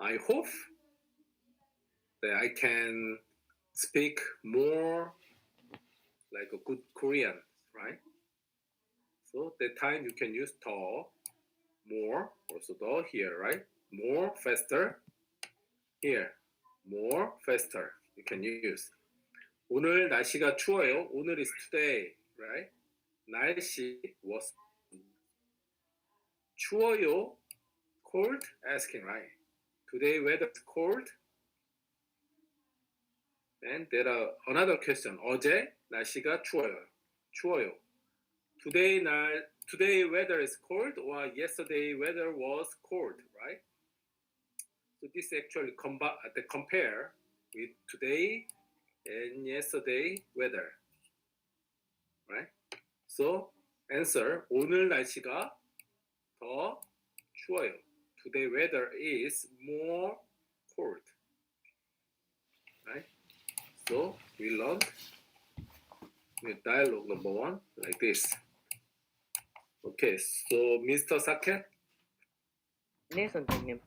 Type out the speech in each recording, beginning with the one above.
I hope that I can speak more like a good Korean, right? So that time you can use 더, more, also 더 here, right? More, faster, here, more, faster. You can use. 오늘 날씨가 추워요. 오늘 is today, right? 날씨 was 추워요. Cold? Asking, right? Today weather is cold. And there are another question. 어제 날씨가 추워요. Today weather is cold or yesterday weather was cold, right? So this actually compare with today and yesterday weather, right? So answer 오늘 날씨가 더 추워요. Today weather is more cold, right? So we learned with dialogue number 1 like this. Okay, so Mr. Saket? 네, 선생님.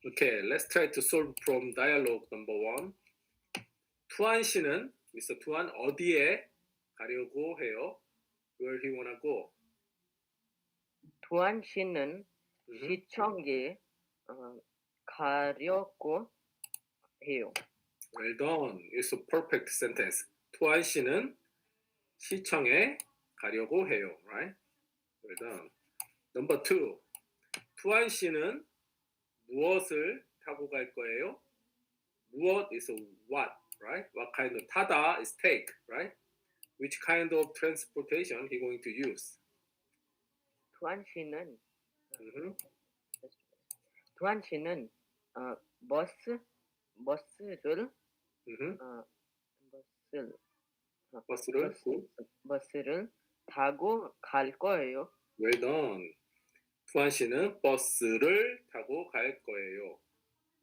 Okay, let's try to solve from dialogue number 1. 투한 씨는 Mr. 투한 어디에 가려고 해요? Where he wanna go? 두한 씨는 시청에 가려고 해요. Well done. It's a perfect sentence. 투한 씨는 시청에 가려고 해요. Right? Well done. Number 2. 투한 씨는 무엇을 타고 갈 거예요? 무엇 is what, right? What kind of 타다 is take, right? Which kind of transportation he going to use? 두한 씨는 버스를 타고 갈 거예요. Well done. 투한 씨는 버스를 타고 갈 거예요.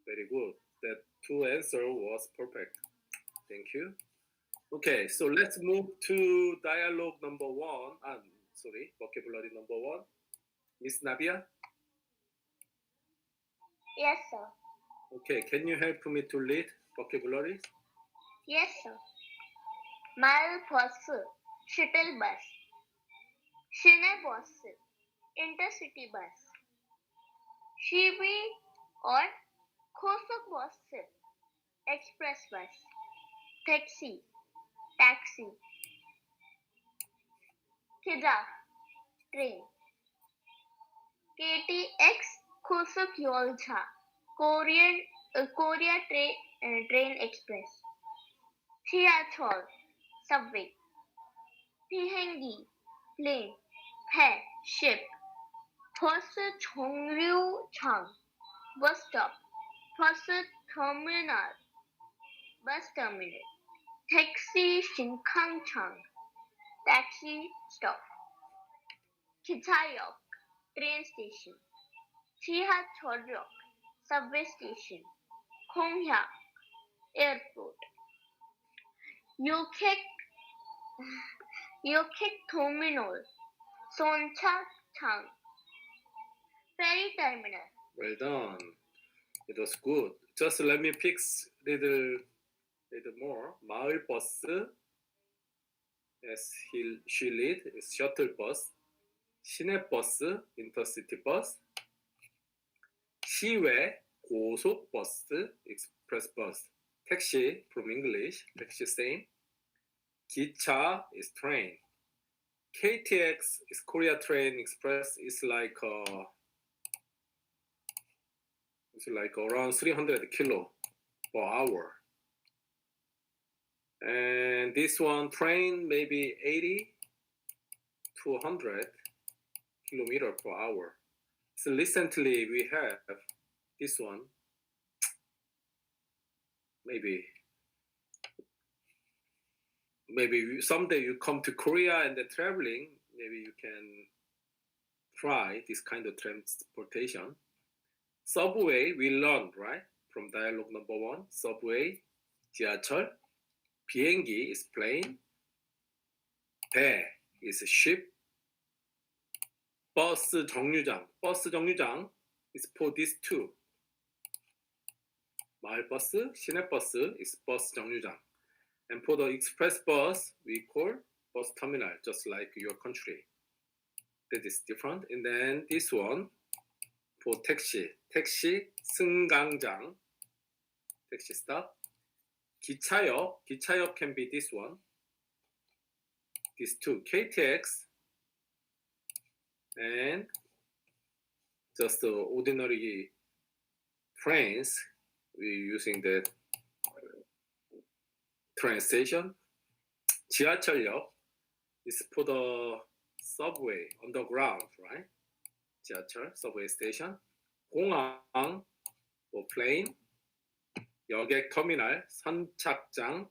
Very good. That two answer was perfect. Thank you. Okay, so let's move to dialogue number 1. Vocabulary number 1. Miss Nabia? Yes, sir. Okay, can you help me to read vocabularies? Yes, sir. मालबस, shuttle bus, सिने बस, intercity बस, शिवी और खोसक bus, express bus, taxi, किदा, train, KTX खोसक योलछा, Korea train express, Chiachol, subway, Pihengi, plane, He, ship, Phosa Chongryu Chang, bus stop, Phosa terminal, bus terminal, Taxi Shinkang Chang, taxi stop, Chitayok, train station, Chihachoryok, subway station, Konghyak, airport. Yokek terminal, Soncha Chang, ferry terminal. Well done. It was good. Just let me fix little more. 마을 버스, as she read, is shuttle bus. 시내 버스, intercity bus. 시외 고속 버스, express bus. Taxi from English, taxi same. 기차 is train. KTX is Korea Train Express. It's like around 300 kilo per hour. And this one train maybe 80 to 100 kilometer per hour. So recently we have this one. Maybe someday you come to Korea and then traveling, maybe you can try this kind of transportation. Subway, we learned, right? From dialogue number 1. Subway, 지하철. 비행기 is plane. 배 is ship. 버스 정류장 is for these two. 마을버스, 시내버스 is bus 정류장. And for the express bus, we call bus terminal, just like your country. That is different. And then this one, for taxi, taxi 승강장, taxi stop. 기차역, 기차역 can be this one. These two, KTX, and just the ordinary trains. We're using the train station. 지하철역 is for the subway, underground, right? 지하철, subway station. 공항 or plane. 여객 터미널, 선착장,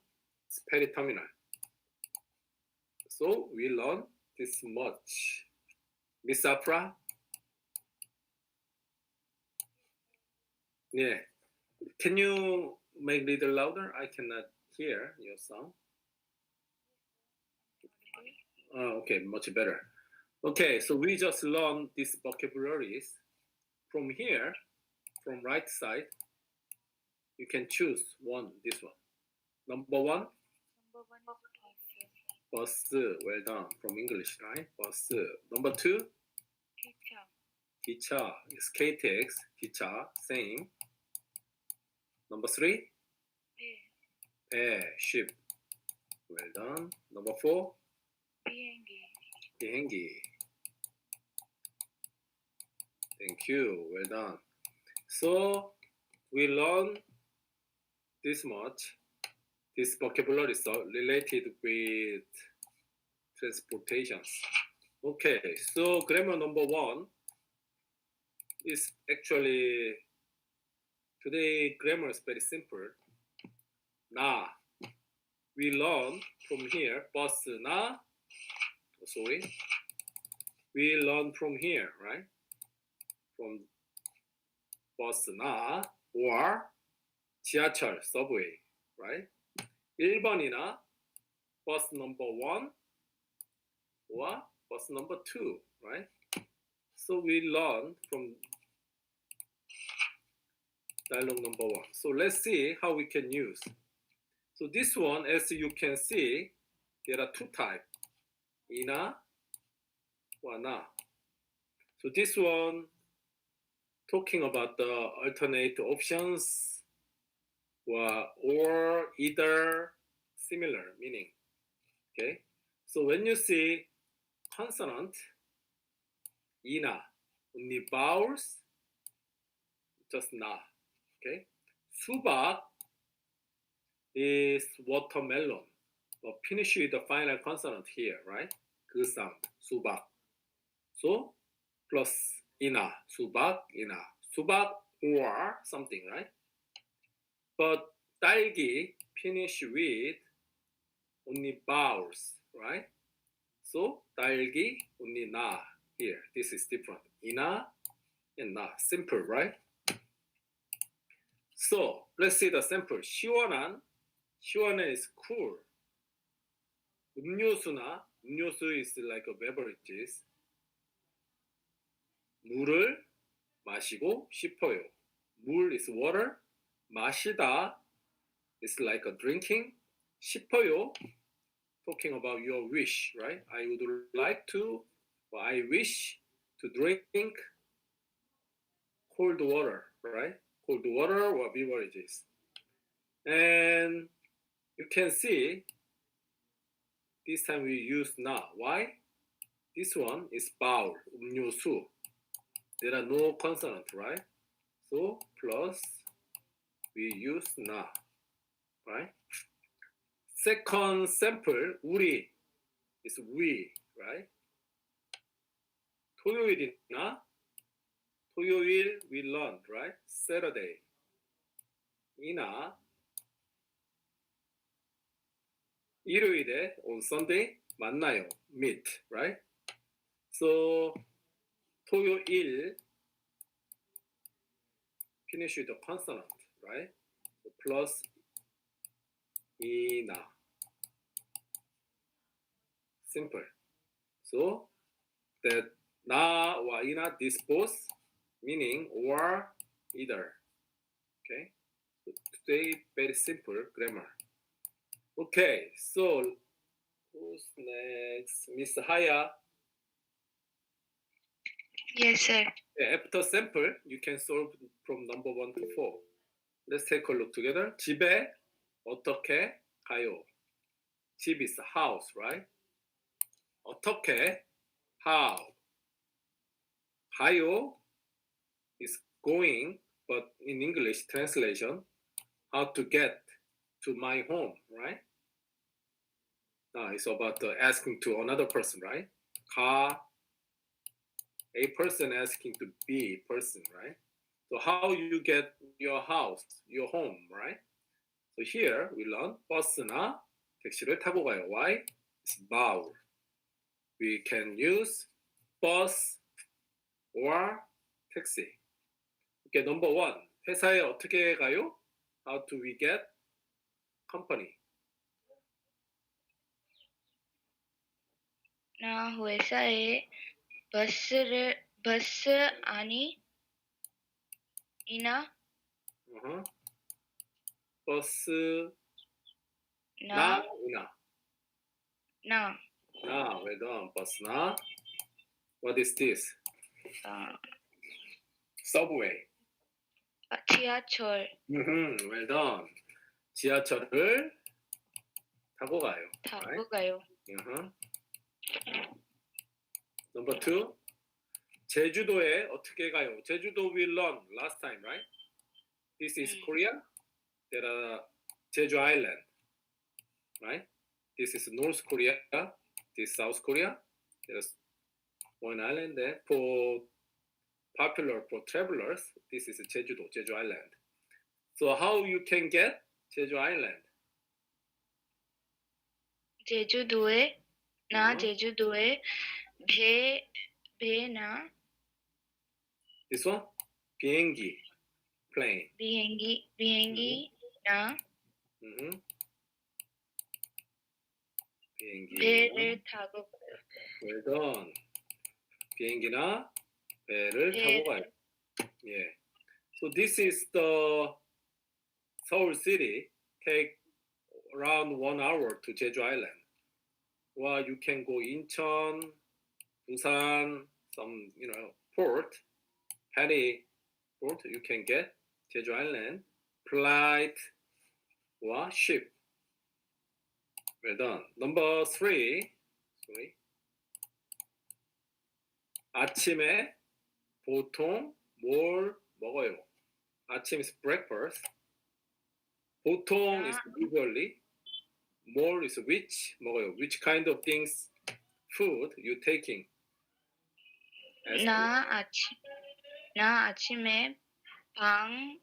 ferry terminal. So we learn this much. Miss Afra? Yeah. Can you make a little louder? I cannot hear your sound. Oh, okay, much better. Okay, so we just learned these vocabularies. From here, from right side, you can choose one, this one. Number one, bus, well done, from English, right? Bus. Number two, 기차 is KTX, 기차, same. Number three, 배, ship, well done. Number four, 비행기. Thank you, well done. So we learn this much. This vocabulary is related with transportations. Okay, so grammar number one is actually, today grammar is very simple. 나, we learn from here, bus 나, sorry. We learn from here, right? From bus 나, or 지하철, subway, right? 1번이나 bus number 1 or bus number 2, right? So we learn from dialogue number 1. So let's see how we can use. So this one, as you can see, there are two types, 이나 or 나. So this one talking about the alternate options or either similar meaning. Okay, so when you see consonant 이나, only vowels, just 나. Okay, 수박 is watermelon, but finish with the final consonant here, right? 그 sound, 수박. So plus 이나, 수박, 이나, 수박 or something, right? But 딸기 finish with only vowels, right? So 딸기 only 나 here. This is different. 이나 and 나. Simple, right? So let's see the sample. 시원한, 시원한 is cool. 음료수나, 음료수 is like a beverages. 물을 마시고 싶어요. 물 is water. 마시다 is like a drinking. 싶어요, talking about your wish, right? I would like to, or I wish to drink cold water, right? Cold water or beverages. And you can see this time we use 나. Why? This one is vowel, 음료수. There are no consonant, right? So plus we use 나, right? Second sample, 우리 is we, right? 토요일이나, 토요일 we learned, right? Saturday. 이나, 일요일에 on Sunday 만나요, meet, right? So 토요일 finish with the consonant, right? So plus 이나. Simple. So that 나 or 이나, this both meaning or either. Okay. So today very simple grammar. Okay, so who's next? Miss Haya. Yes, sir. After sample, you can solve from number 1 to 4. Let's take a look together. 집에 어떻게 가요? 집 is house, right? 어떻게? How? 가요 is going, but in English translation, how to get to my home, right? Now it's about asking to another person, right? 가, a person asking to be a person, right? So how you get your house, your home, right? So here we learn 버스나 택시를 타고 가요. Why? It's vowel. We can use bus or taxi. Okay, number 1. 회사에 어떻게 가요? How do we get company? 나 회사에 버스 아니 이나 버스 나 이나. 나 well done. 버스나. What is this? Subway. 지하철 Well done. 지하철을 타고 가요. 타고 가요. Number 2. 제주도에 어떻게 가요? 제주도 we learned last time, right? This is Korea. There are Jeju Island, right? This is North Korea. This is South Korea. There's one island there. For popular for travelers, this is Jeju Island. So how you can get Jeju Island? 제주도에 제주도에 배나 This one? 비행기, plane. 비행기 나 비행기. 배를 타고 가요. Well done. 비행기나 배를 타고 가요. Yeah. So this is the Seoul city. Take around 1 hour to Jeju Island. Or you can go Incheon, Busan, some port, Pari port. You can get Jeju Island, flight or ship. Well done. Number 3. 아침에 보통 뭘 먹어요? 아침 is breakfast. 보통 is usually. More is which 먹어요. Which kind of things, food you taking? 나 아침에 빵나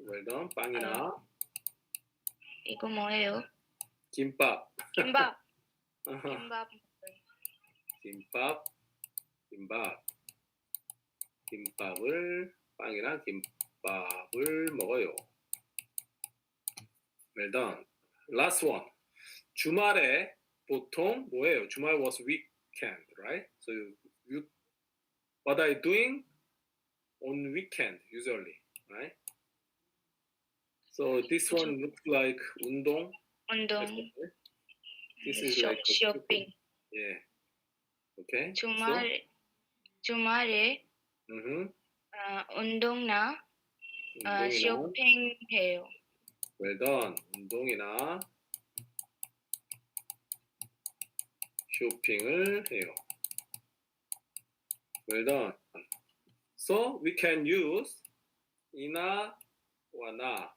Well done. 빵이나 이거 뭐예요? 김밥. 김밥 김밥을 빵이랑 김밥을 먹어요. Well done. Last one. 주말에 보통 뭐예요? 주말 was weekend, right? So what are you doing on weekend usually, right? So this one looks like 운동. This is like 쇼핑. Yeah. Okay. 주말에 운동나 쇼핑해요. Well done. 운동이나 쇼핑을 해요. Well done. So we can use 이나 or 나.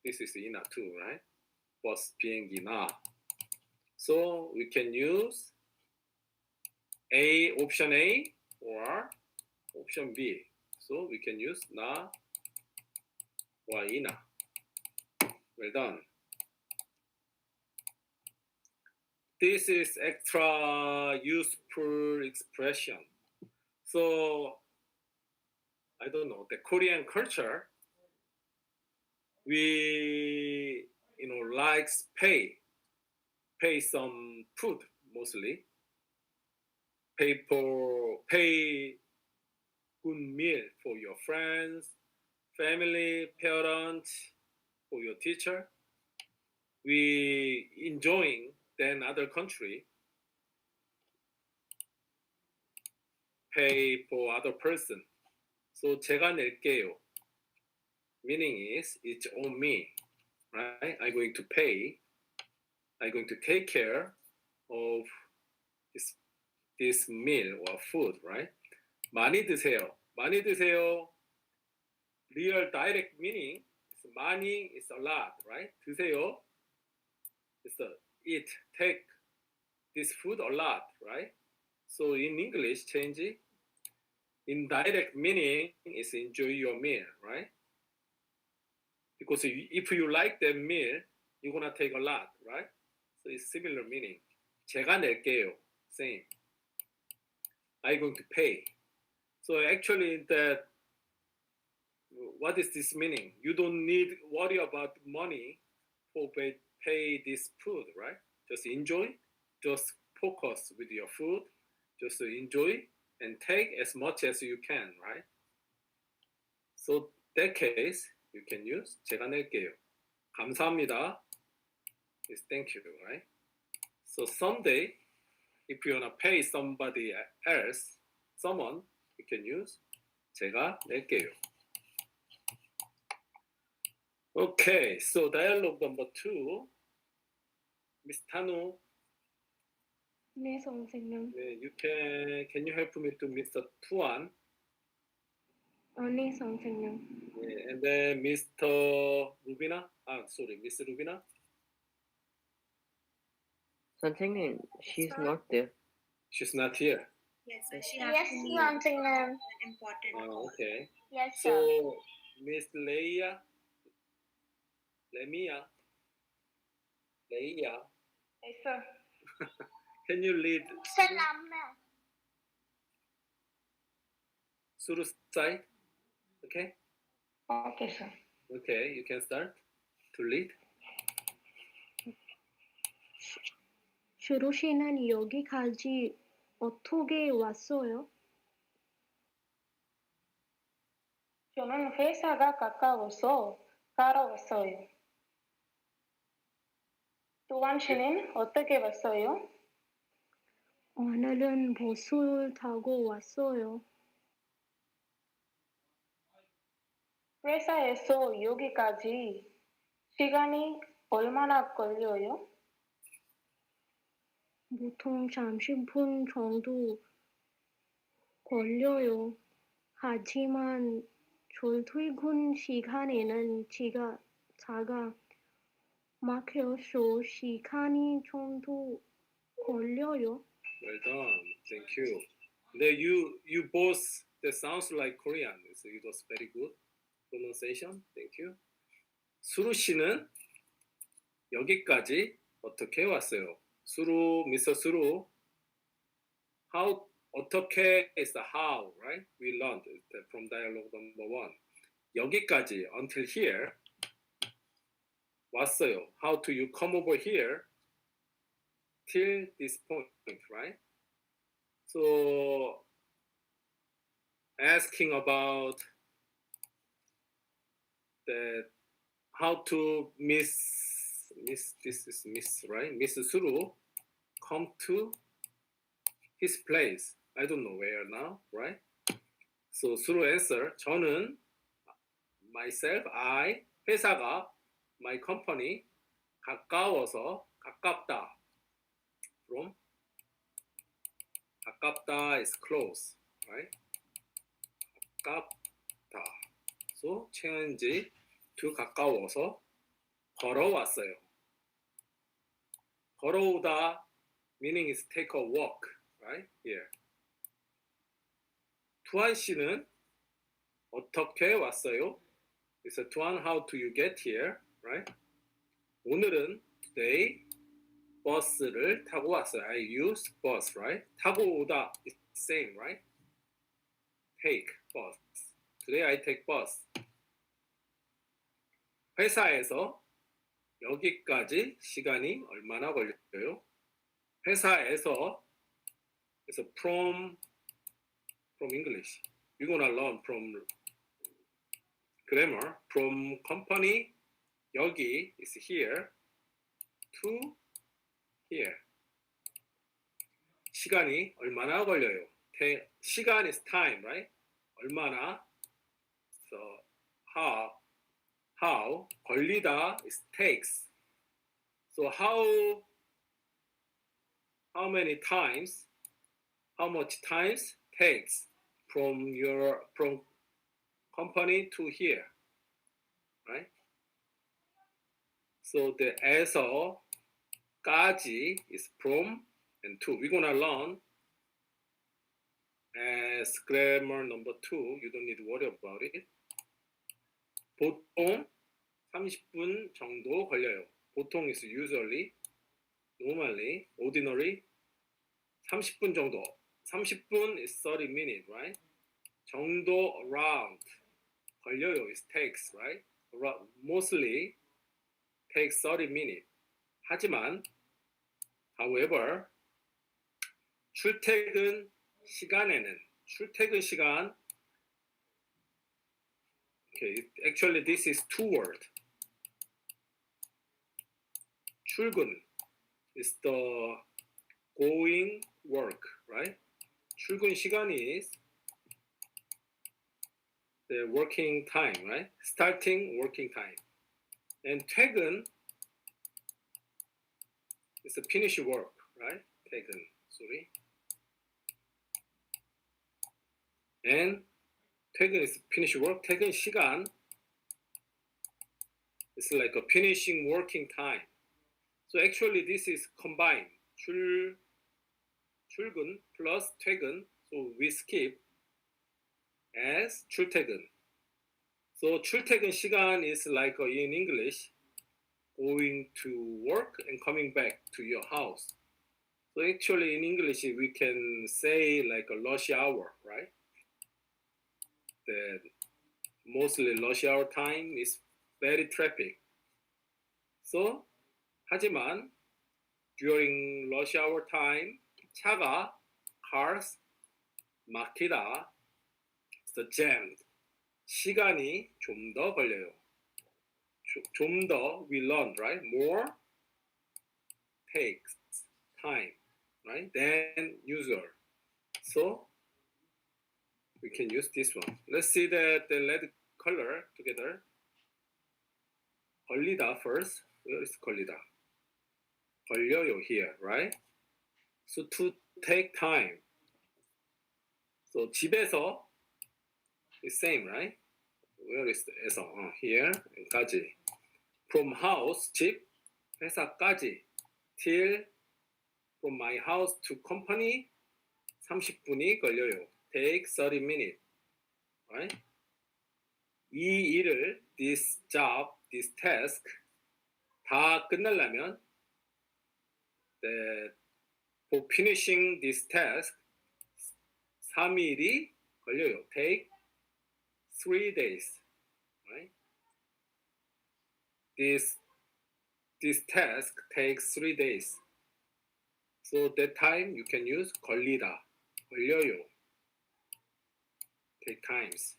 This is 이나 too, right? 버스, 비행기, 나. So we can use option A or option B. So we can use 나 or 이나. Well done. This is extra useful expression. So I don't know, the Korean culture, we likes pay some food mostly. Pay good meal for your friends, family, parents, or your teacher, we enjoying than other country pay for other person. So 제가 낼게요. Meaning is it's on me, right? I'm going to pay. I'm going to take care of this meal or food, right? 많이 드세요. 많이 드세요. Real direct meaning is 많이 is a lot, right? 드세요. It's the eat, take this food a lot, right? So in English, change it. Indirect meaning is enjoy your meal, right? Because if you like that meal, you're gonna take a lot, right? So it's similar meaning. 제가 낼게요. Same. I'm going to pay. So actually, that what is this meaning? You don't need worry about money for pay this food, right? Just enjoy. Just focus with your food. Just enjoy and take as much as you can, right? So that case you can use 제가 낼게요. 감사합니다 is thank you, right? So someday if you wanna pay somebody else, someone, you can use 제가 낼게요. Okay, so dialogue number 2. Miss Tanu, 네, 선생님. you can you help me to Mr. Tuan? 네, 선생님. And then Mr. Rubina? Miss Rubina? 선생님, she's Sir? not there. She's not here. Yes, sir. She Yes, has to be Sansinam. important. Oh, okay. Yes, sir. So, Miss Leia, Leia, Yes, sir. can you lead Salama. Suru side? Okay? Okay, sir. Okay, you can start to lead. 주로 씨는 여기까지 어떻게 왔어요? 저는 회사가 가까워서 따라왔어요. 또한 씨는 어떻게 왔어요? 오늘은 버스를 타고 왔어요. 회사에서 여기까지 시간이 얼마나 걸려요? 보통 30분 정도 걸려요. 하지만 출퇴근 시간에는 차가 막혀서 시간이 좀 더 걸려요. Well done. Thank you. You both, that sounds like Korean. So it was very good pronunciation. Thank you. 수루 씨는 여기까지 어떻게 왔어요? 수루, Mr. 수루. How, 어떻게 is the how, right? We learned from dialogue number 1. 여기까지, until here. 왔어요. How do you come over here till this point, right? So asking about that how to miss this is miss, right? Miss Suru come to his place. I don't know where now, right? So Suru answer, 저는 myself, I, 회사가 my company 가까워서 가깝다. From 가깝다 is close, right? 가깝다. So change to 가까워서 걸어왔어요. 걸어오다 meaning is take a walk, right? Here. 투안 씨는 어떻게 왔어요? It's a 투안, how do you get here, right? 오늘은 today 버스를 타고 왔어요. I use bus, right? 타고 오다 is same, right? Take bus. Today I take bus. 회사에서 여기까지 시간이 얼마나 걸려요? 회사에서 그래서 from English. You're gonna learn from grammar from company 여기 is here to here. 시간이 얼마나 걸려요? 시간 is time, right? 얼마나? So how 걸리다 is takes. So how many times? How much times takes from company to here, right? So the 에서까지 is from and to. We're gonna learn as grammar number 2. You don't need to worry about it. 보통 30분 정도 걸려요. 보통 is usually, normally, ordinary 30분 정도. 30분 is 30 minutes, right? 정도 around 걸려요 is takes, right? Mostly takes 30 minutes. 하지만 however 출퇴근 시간에는 출퇴근 시간 okay, actually this is two word. 출근 is the going work, right? 출근 시간 is the working time, right? Starting working time. And 퇴근 is a finish work, right? 퇴근, sorry. And 퇴근 is finish work. 퇴근 시간 is like a finishing working time. So actually this is combined. 출근 plus 퇴근. So we skip as 출퇴근. So 출퇴근 시간 is like in English going to work and coming back to your house. So actually in English we can say like a rush hour, right? The mostly rush hour time is very traffic. So 하지만 during rush hour time 차가 cars 막히다 the jammed 시간이 좀 더 걸려요. 좀 더 we learn, right? More takes time, right? Than usual. So we can use this one. Let's see the red color together. 걸리다 first. Where is 걸리다? 걸려요 here, right? So to take time. So 집에서 is same, right? Where is the 에서? Here 까지. From house 집 회사까지 till from my house to company 30분이 걸려요. Take 30 minutes, right? 이 일을 this job, this task 다 끝내려면 for finishing this task 3일이 걸려요. Take 3 days, right? This task takes 3 days. So that time you can use 걸리다, 걸려요. Take times.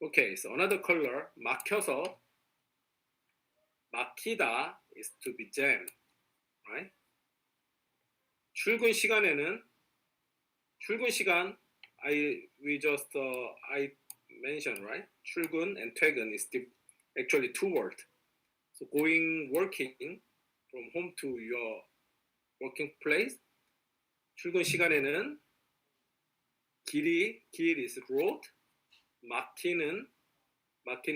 Okay, so another color, 막혀서. 막히다 is to be jammed, right? 출근 시간에는 출근 시간 I mentioned, right? 출근 and 퇴근 is actually two words. So working from home to your working place. 출근 시간에는 길 is road. 막히는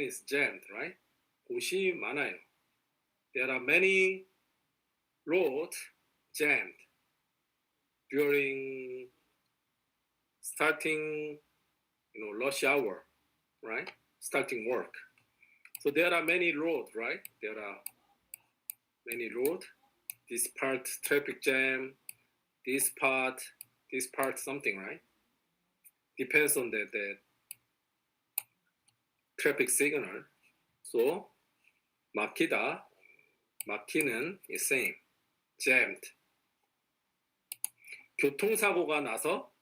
is jammed, right? 곳이 많아요. There are many roads jammed during starting, rush hour, right? Starting work. So there are many roads, right? There are many roads. This part traffic jam, this part something, right? Depends on the traffic signal. So 막히다, 막히는 is same, jammed. 교통사고가 나서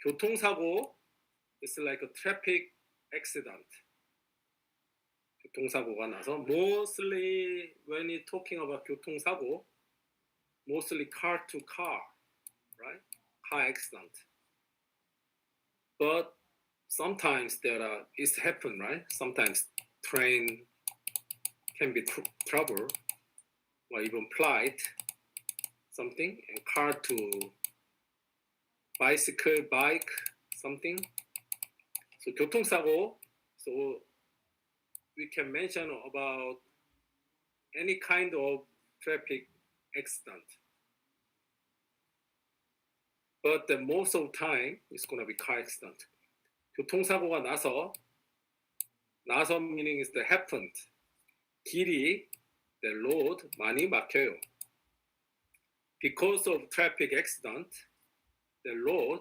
교통사고 is like a traffic accident. 교통사고가 나서 mostly when you talking about 교통사고, mostly car to car, right? Car accident. But sometimes it's happen, right? Sometimes train can be trouble, or even flight, something, and car to bicycle, bike, something. So 교통사고, so we can mention about any kind of traffic accident. But the most of the time, it's going to be car accident. 교통사고가 나서 meaning is that happened. 길이, the road 많이 막혀요. Because of traffic accident, the road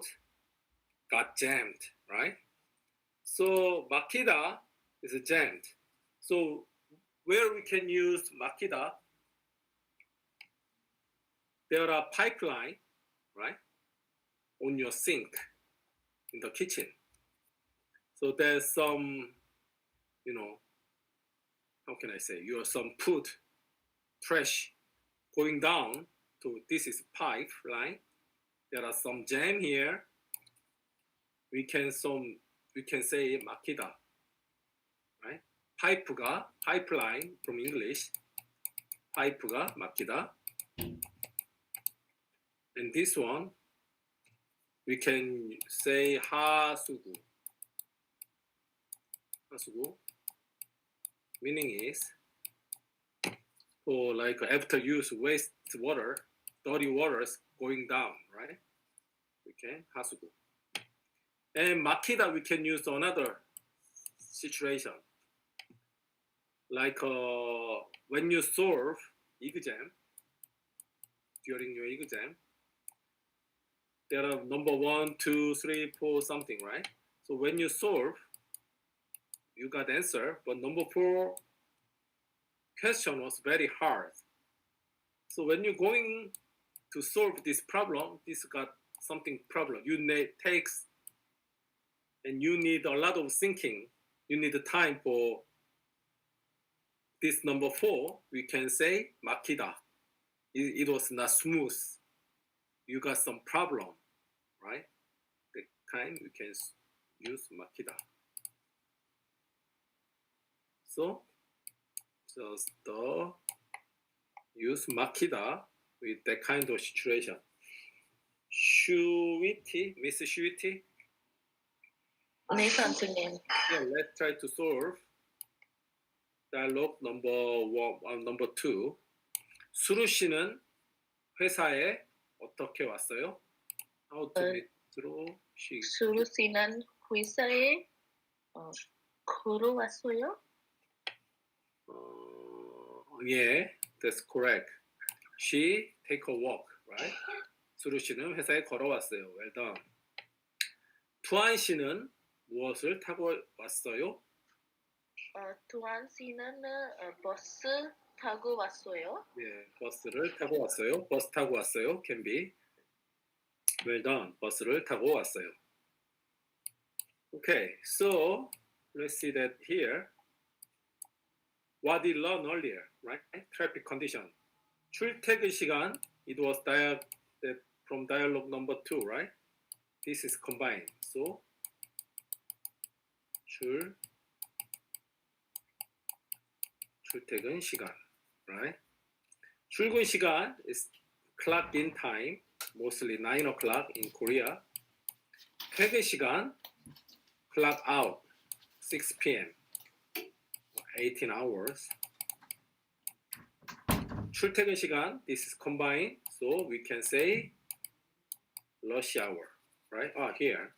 got jammed, right? So 막히다 is jammed. So where we can use 막히다, there are pipeline, right, on your sink in the kitchen. So there's some, how can I say, some food, trash going down to, this is pipeline. There are some jam here. We can say 막히다, right? pipeline from English. 파이프가 막히다. And this one, we can say 하수구. 하수구. Meaning is, or like after use wastewater, dirty waters going down, right? Okay, 하수구. And 막히다, we can use another situation. Like when you solve exam, during your exam, there are number 1, 2, 3, 4, something, right? So when you solve, you got answer, but number 4 question was very hard. So when you're going to solve this problem, this got something problem. You need takes, and you need a lot of thinking. You need the time for this number 4. We can say 막히다. It was not smooth. You got some problem, right? The kind we can use 막히다. So just use 막히다 with that kind of situation. 슈위티, Miss 슈위티? 네, 선생님. Yeah, let's try to solve dialogue number 2. 수루 씨는 회사에 어떻게 왔어요? How to meet 수루 씨? 수루 씨는 회사에 걸어왔어요? Yeah, that's correct. She take a walk, right? 수루 씨는 회사에 걸어왔어요. Well done. 투안 씨는 무엇을 타고 왔어요? 두한 씨는 버스 타고 왔어요. 네, 버스를 타고 왔어요. 버스 타고 왔어요. Can be. Well done. 버스를 타고 왔어요. Okay, so let's see that here. What we learned earlier, right? Traffic condition. 출퇴근 시간. It was from dialogue number 2, right? This is combined. So 출퇴근 시간, right? 출근 시간 is clock in time, mostly 9 o'clock in Korea. 퇴근 시간, clock out, 6 p.m., 18 hours. 출퇴근 시간, this is combined, so we can say rush hour, right? Here,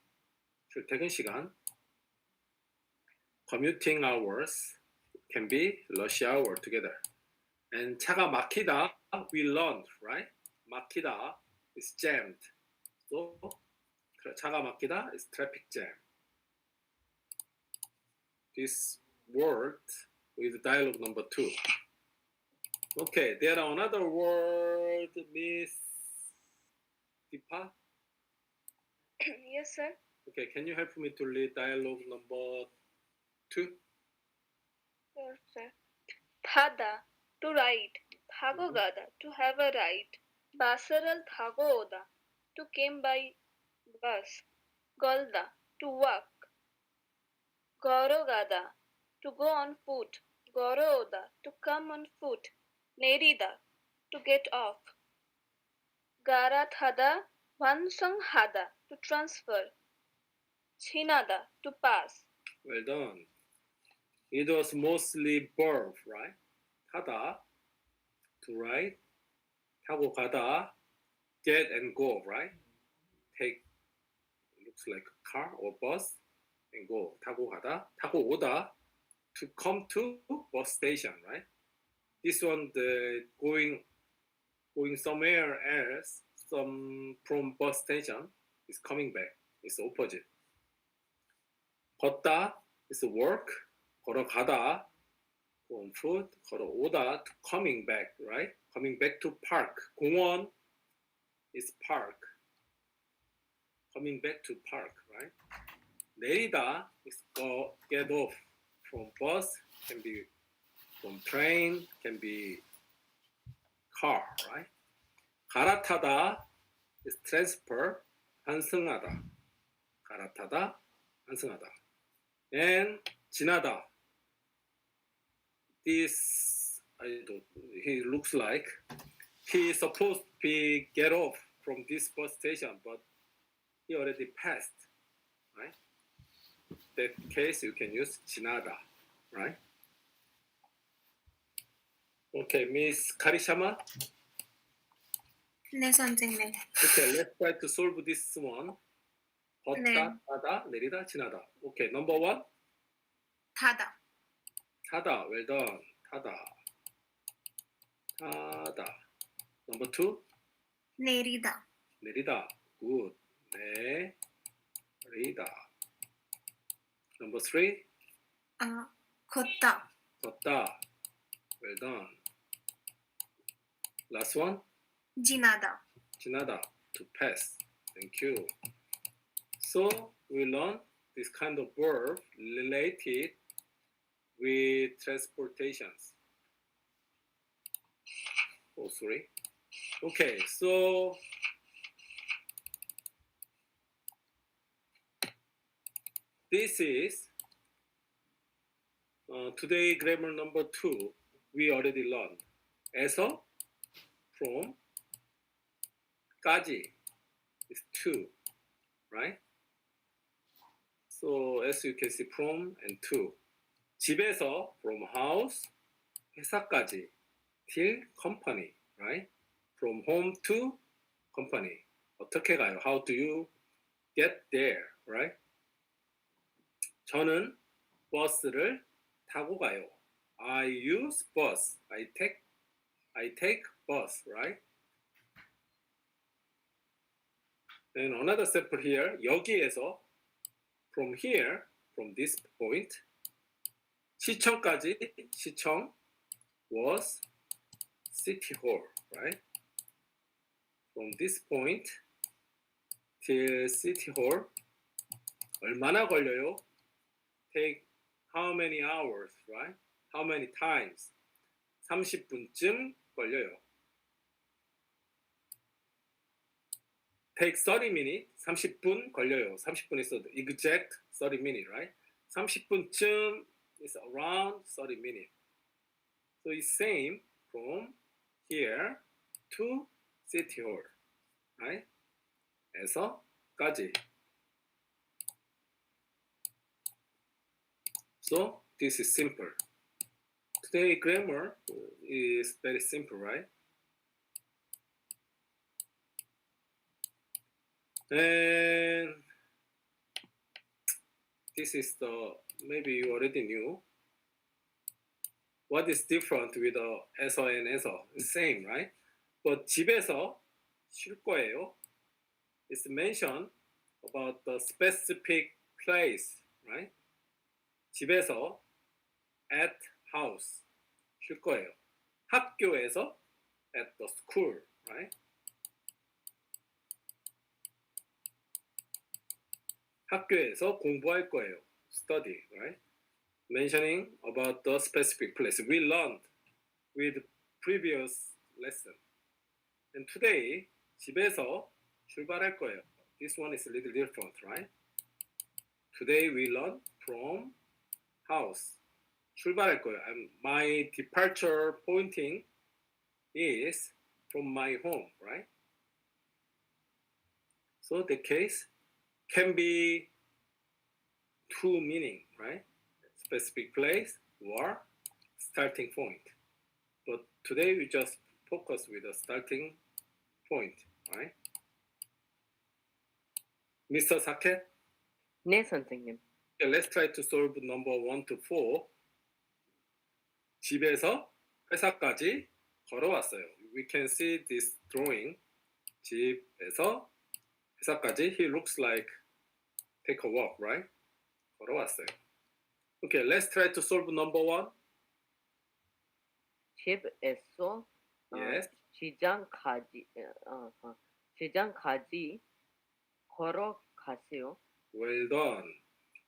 출퇴근 시간. Commuting hours can be rush hour together. And 차가 막히다, we learned, right? 막히다 is jammed. So 차가 막히다 is traffic jam. This word with dialogue number 2. Okay, there are another word, Miss Deepa. Yes, sir. Okay, can you help me to read dialogue number 2? Perfect. 타다, to ride. 타고 가다, to have a ride. 바스를 타고 오다, to came by bus. 걸다, to walk. 걸어가다, to go on foot. 걸어오다, to come on foot. 내리다, to get off. 갈아타다, 완성하다, to transfer. 지나다, to pass. Well done. It was mostly verb, right? 타다, to ride, 타고 가다, get and go, right? Take, looks like a car or bus, and go. 타고 가다, 타고 오다, to come to bus station, right? This one, the going somewhere else, from bus station is coming back. It's opposite. 걷다 is work. 걸어가다, go on foot. 걸어오다, to coming back, right? Coming back to park. 공원 is park. Coming back to park, right? 내리다 is go get off from bus, can be from train, can be car, right? 갈아타다 is transfer, 환승하다. 갈아타다, 환승하다. And 지나다. This, he looks like he is supposed to be get off from this bus station, but he already passed, right? That case you can use 지나다, right? Okay, Miss Karishama. 네, 선생님. Okay, let's try to solve this one. 걷다, 네. 타다, 내리다, 지나다. Okay, number one. 타다. 타다, well done. 타다. 타다. Number two. 내리다. 내리다. Good. 내리다. Number three. 걷다. 걷다. Well done. Last one. 지나다. 지나다. To pass. Thank you. So we learn this kind of verb related with transportations. Oh, sorry. Okay, so this is today grammar number 2. We already learned. 에서, from, 까지 is 2, right? So as you can see, from and to. 집에서, from house, 회사까지, till company, right? From home to company. 어떻게 가요? How do you get there, right? 저는 버스를 타고 가요. I use bus. I take bus, right? Then another sample here. 여기에서 from here, from this point, 시청까지, 시청 was city hall, right? From this point till city hall, 얼마나 걸려요? Take how many hours, right? How many times? 30분쯤 걸려요. Take 30 minutes, 30분 걸려요. 30분 있어도 exact 30 minutes, right? 30분쯤 is around 30 minutes. So it's same from here to city hall, right? 에서까지. So this is simple. Today grammar is very simple, right? And this is the, maybe you already knew. What is different with the 에서 and 에서? Same, right? But 집에서 쉴 거예요. It's mentioned about the specific place, right? 집에서 at house 쉴 거예요. 학교에서 at the school, right? 학교에서 공부할 거예요. Study, right? mentioning about the specific place we learned with previous lesson. And today 집에서 출발할 거예요. This one is a little different, right? Today we learn from house. 출발할 거예요. And my departure pointing is from my home, right? So the case can be two meaning, right? Specific place or starting point. But today we just focus with the starting point, right? Mr. Saket, 네, 선생님. okay, let's try to solve number 1 to 4. 집에서 회사까지 걸어왔어요. We can see this drawing. 집에서 회사까지. He looks like take a walk, right? 걸어왔어요. Okay, let's try to solve number 1. 집에서 Yes. 시장까지 걸어가세요. Well done.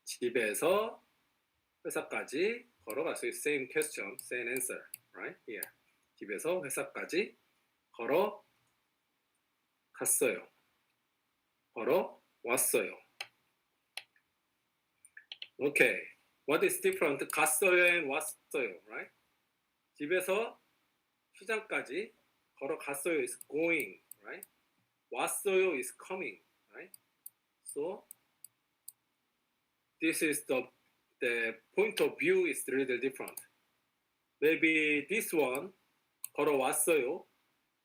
집에서 회사까지 걸어갔어요. Same question, same answer, right? Here. 집에서 회사까지 걸어갔어요. 걸어왔어요. Okay. What is different? 갔어요 and 왔어요, right? 집에서 시장까지 걸어갔어요 is going, right? 왔어요 is coming, right? So this is the point of view is a little different. Maybe this one 걸어왔어요.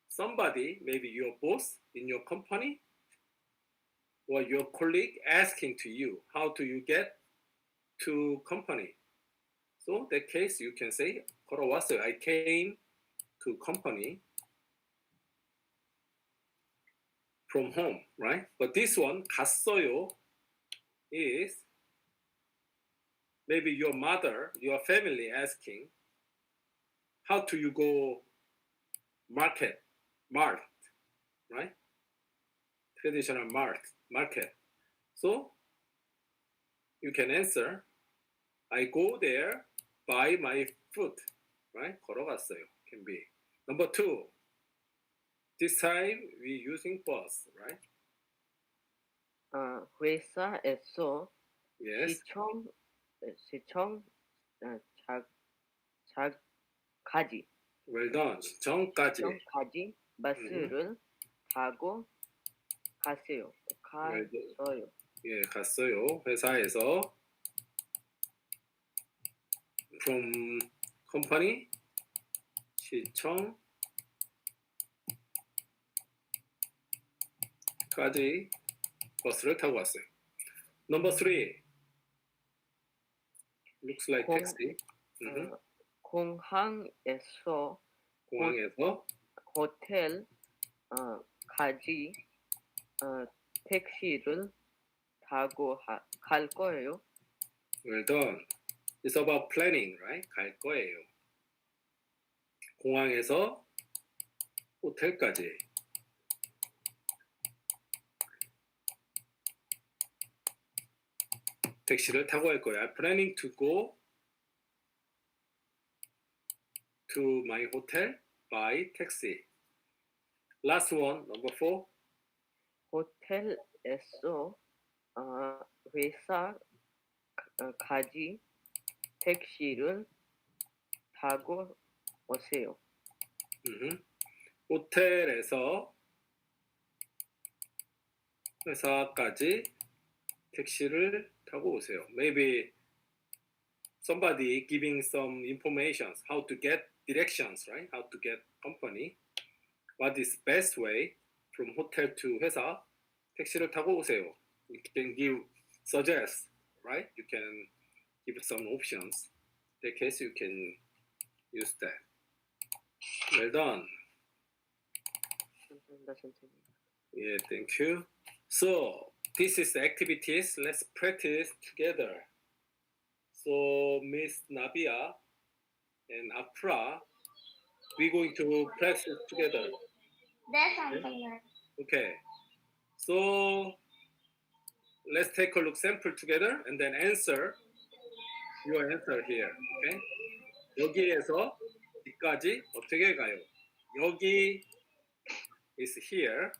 Somebody, maybe your boss in your company or your colleague asking to you, how do you get to company? So that case you can say 걸어왔어요. I came to company from home, right? But this one 갔어요 is maybe your mother, your family asking, how do you go mart, right? Traditional market. So you can answer, I go there by my foot, right? 걸어갔어요, can be. Number 2, this time we using bus, right? 회사에서 Yes. 가지 Well done. 시청까지. 버스를 타고 갔어요. 예, 갔어요. 회사에서 from company 시청까지 버스를 타고 왔어요. Number 3. Looks like taxi. 공항에서 공항에서 호텔 가지 택시를 타고 갈 거예요. well done. It's about planning, right? 갈 거예요. 공항에서 호텔까지. 택시를 타고 갈 거예요. I'm planning to go to my hotel by taxi. Last one, number 4. 호텔에서 회사까지 택시를 타고 오세요. 호텔에서 회사까지 택시를 타고 오세요. Maybe somebody giving some information, how to get directions, right? How to get company. What is best way from hotel to 회사? 택시를 타고 오세요. You can suggest, right? You can give some options. In that case, you can use that. Well done. 감사합니다, 선생님. Yeah, thank you. So this is the activities. Let's practice together. So Miss Nabia and Afra, we're going to practice together. There's something else. Okay. So let's take a look sample together and then answer your answer here. Okay? 여기에서 집까지 어떻게 가요? 여기 is here.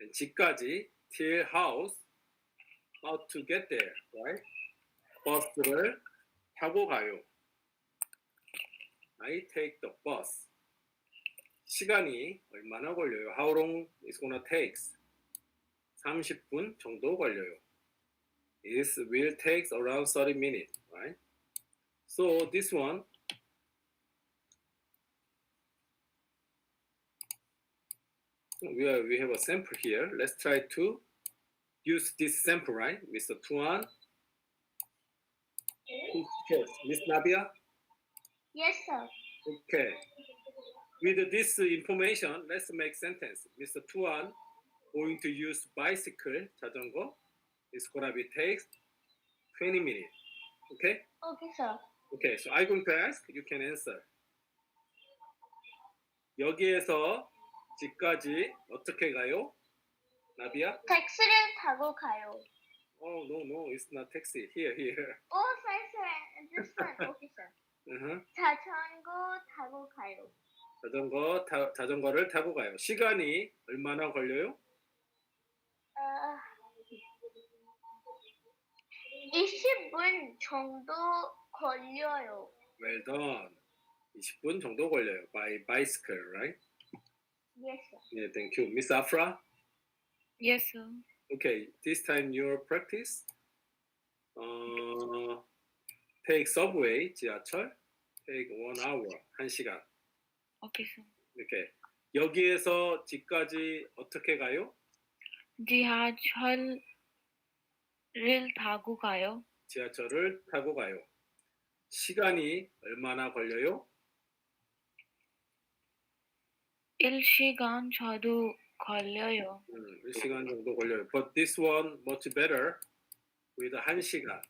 And 집까지 till house. How to get there, right? 버스를 타고 가요. I take the bus. 시간이 얼마나 걸려요? How long is gonna take? 30분 정도 걸려요. It will take around 30 minutes, right? So this one, we have a sample here. Let's try to use this sample, right? Mr. Tuan. Miss Nabia? Yes, sir. Okay. With this information, let's make sentence. Mr. Tuan going to use bicycle, 자전거. It's gonna be takes 20 minutes. Okay? Okay, sir. Okay, so I'm going to ask, you can answer. 여기에서 집까지 어떻게 가요? 나비야? 택시를 타고 가요. Oh, no, it's not taxi. Here. Oh, sorry, sir. This one. Okay, sir. Uh-huh. 자전거 타고 가요. 자전거를 타고 가요. 시간이 얼마나 걸려요? 20분 정도 걸려요. Well done. 20분 정도 걸려요. By bicycle, right? Yes, sir. Yeah, thank you. Miss Afra? Yes, sir. Okay, this time your practice. Take subway, 지하철. Take 1 hour, 1시간. Okay, sir. 이렇게. 여기에서 집까지 어떻게 가요? 지하철을 타고 가요. 지하철을 타고 가요. 시간이 얼마나 걸려요? 1시간 정도 걸려요. 1시간 정도 걸려요. But this one much better with 1시간.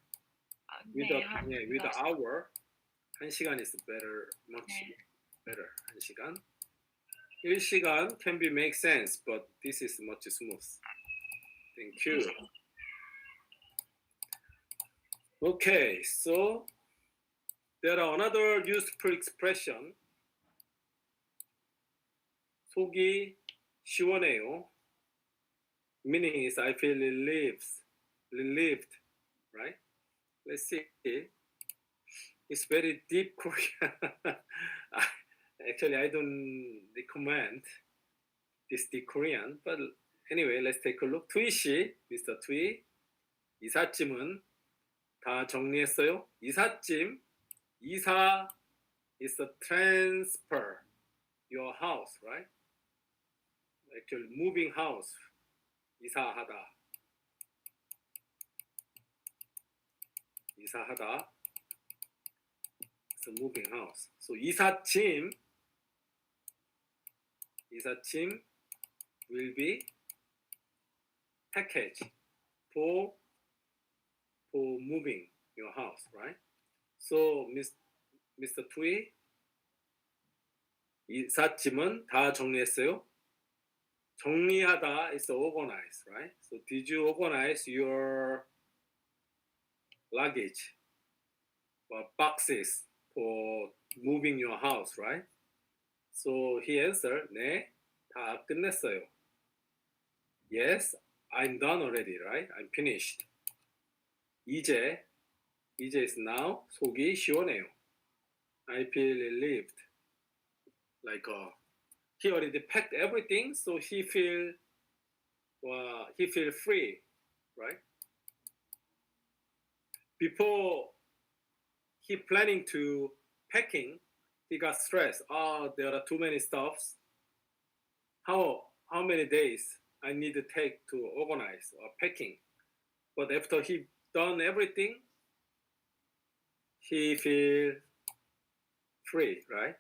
With a hour. 1시간 is better, much better. 1시간. 1시간 can be make sense, but this is much smooth. Thank you. Okay, so there are another useful expression. 속이 시원해요. Meaning is I feel relieved, right? Let's see. It's very deep Korean. Actually, I don't recommend this deep Korean, but anyway, let's take a look. 투이 씨, Mr. 투이, 이삿짐은 다 정리했어요? 이삿짐, 이사 is a transfer your house, right? Actually, moving house, 이사하다. It's a moving house. So 이삿짐 will be package for moving your house, right? So Mr. 투이, 이삿짐은 다 정리했어요? 정리하다 is organize, right? So did you organize your luggage or boxes for moving your house, right? So he answered, 네, 다 끝냈어요. Yes, I'm done already, right? I'm finished. 이제 is now, 속이 시원해요. I feel relieved. Like he already packed everything, so he feel free, right? Before he planning to packing, he got stressed. Oh, there are too many stuffs. How many days I need to take to organize or packing? But after he done everything, he feel free, right?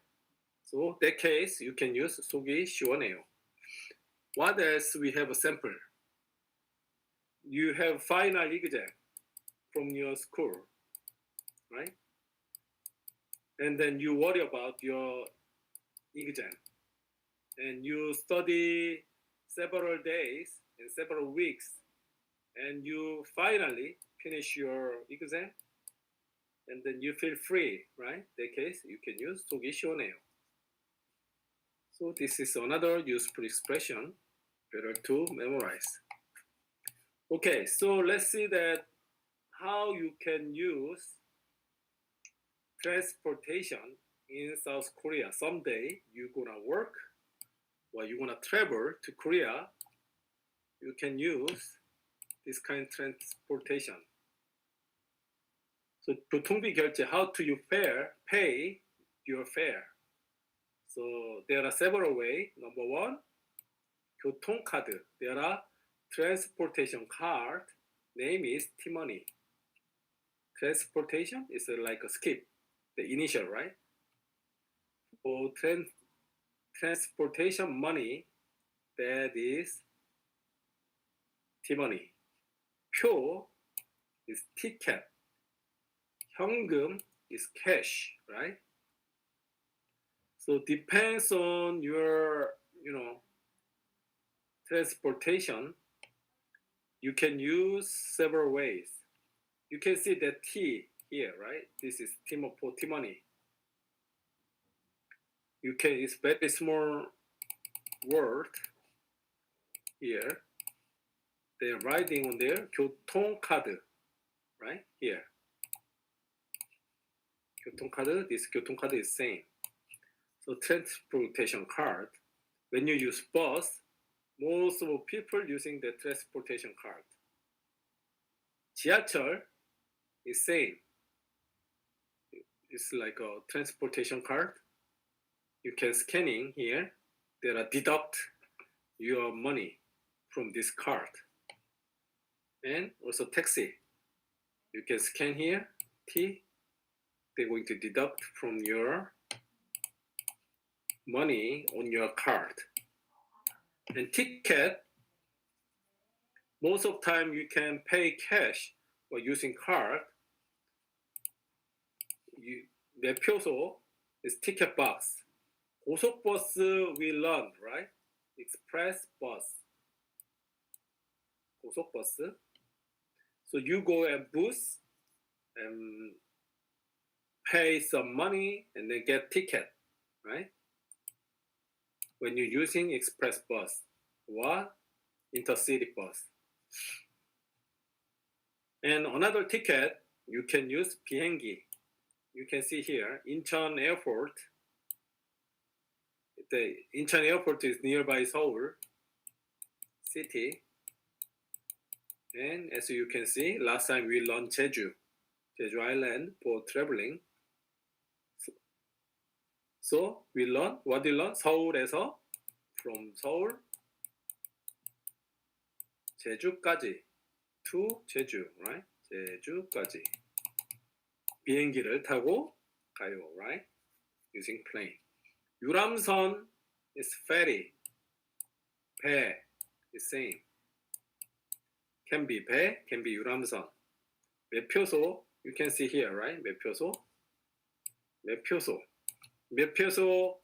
So that case you can use 속이 시원해요. What else we have a sample? You have final exam from your school, right? And then you worry about your exam. And you study several days and several weeks. And you finally finish your exam. and then you feel free, right? In that case, you can use 속이 시원해요. So this is another useful expression, better to memorize. Okay, so let's see that how you can use transportation in South Korea. Someday you're gonna work or you're gonna travel to Korea, you can use this kind of transportation. So 교통비 결제, how do you pay your fare? So there are several ways. Number one, 교통카드. There are transportation card. Name is T-money. Transportation is like a skip, the initial, right? For transportation money, that is T-money. 표 is ticket. 현금 is cash, right? So depends on your, transportation. You can use several ways. You can see the T here, right? This is for T-money. You can, it's very small word here. They're writing on there, 교통카드, right? Here. 교통카드, this 교통카드 is same. So transportation card, when you use bus, most of people using the transportation card. 지하철 is same. It's like a transportation card. You can scanning here. There are deduct your money from this card. And also taxi. You can scan here, T. They're going to deduct from your money on your card. And ticket, most of time you can pay cash or using card. 매표소 is ticket box. 고속버스 we learned, right? Express bus. 고속버스. So you go and booth and pay some money and then get ticket, right? When you're using express bus or intercity bus. And another ticket, you can use 비행기. You can see here, Incheon Airport. The Incheon Airport is nearby Seoul city. And as you can see, last time we learned Jeju Island for traveling. So we learn, what did we learn? 서울에서, from 서울, 제주까지, to 제주, right? 제주까지. 비행기를 타고 가요, right? Using plane. 유람선 is ferry. 배 is same. Can be 배, can be 유람선. 매표소, you can see here, right? 매표소. 매표소. 매표소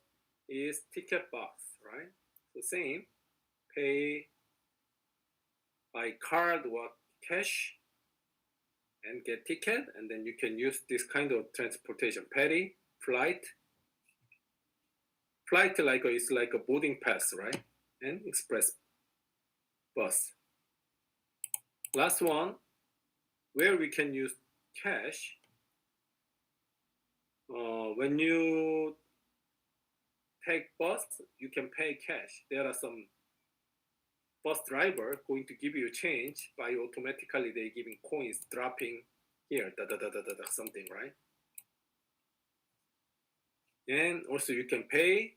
is ticket box, right? So same, pay by card or cash and get ticket, and then you can use this kind of transportation. Ferry, flight. Flight is like a boarding pass, right? And express bus. Last one, where we can use cash. When you take bus, you can pay cash. There are some bus driver going to give you change by automatically they giving coins dropping here, something, right? And also you can pay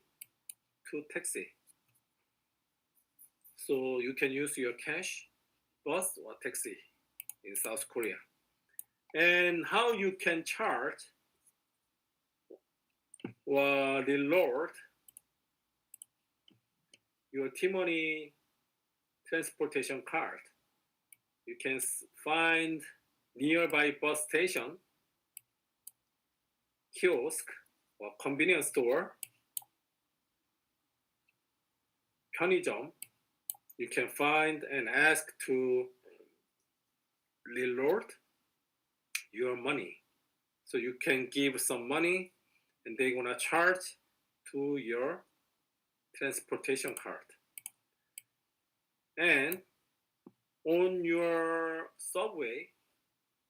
to taxi. So you can use your cash, bus or taxi in South Korea. And how you can charge or reload your T-money transportation card. You can find nearby bus station, kiosk, or convenience store, 편의점. You can find and ask to reload your money. So you can give some money and they're gonna charge to your transportation card. And on your subway,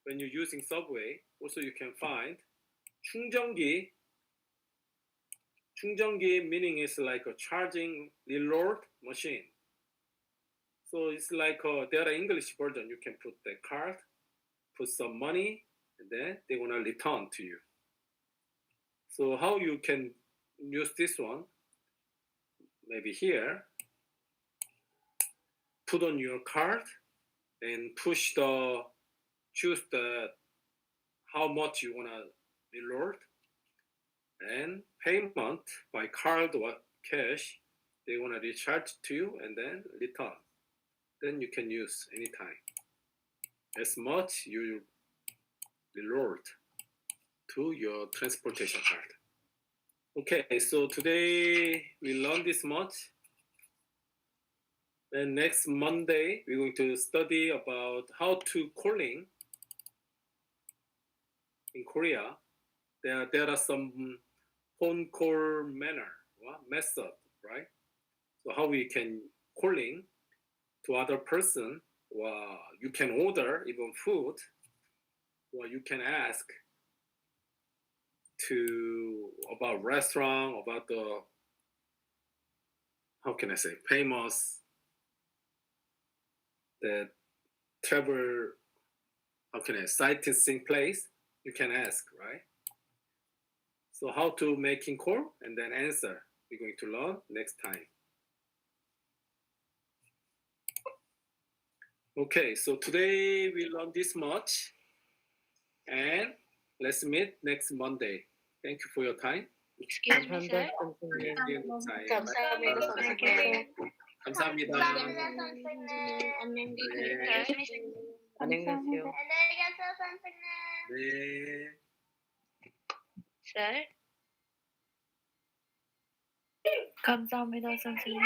when you're using subway, also you can find 충전기. 충전기 meaning is like a charging reload machine. So it's like there are English version. You can put the card, put some money, and then they're gonna return to you. So how you can use this one? Maybe here. Put on your card and choose the how much you wanna reload, and payment by card or cash. They wanna recharge to you and then return. Then you can use anytime. As much you reload to your transportation card. Okay, so today we learned this much. Then next Monday, we're going to study about how to calling in Korea. There are some phone call method, right? So how we can calling to other person, or you can order even food, or you can ask about restaurant, about the, how can I say, famous, the travel, how can I, sightseeing place, you can ask, right? So how to making call and then answer, we're going to learn next time. Okay, so today we learned this much, and let's meet next Monday. Thank you for your time. Excuse me, sir. 감사합니다, 선생님. 감사합니다. 감사합니다. 감사합니다, 선생님. 안녕히 네. 계세요. 안녕히 계세요. 안녕히 계세요, 선생님. 네. Sir. 감사합니다, 선생님.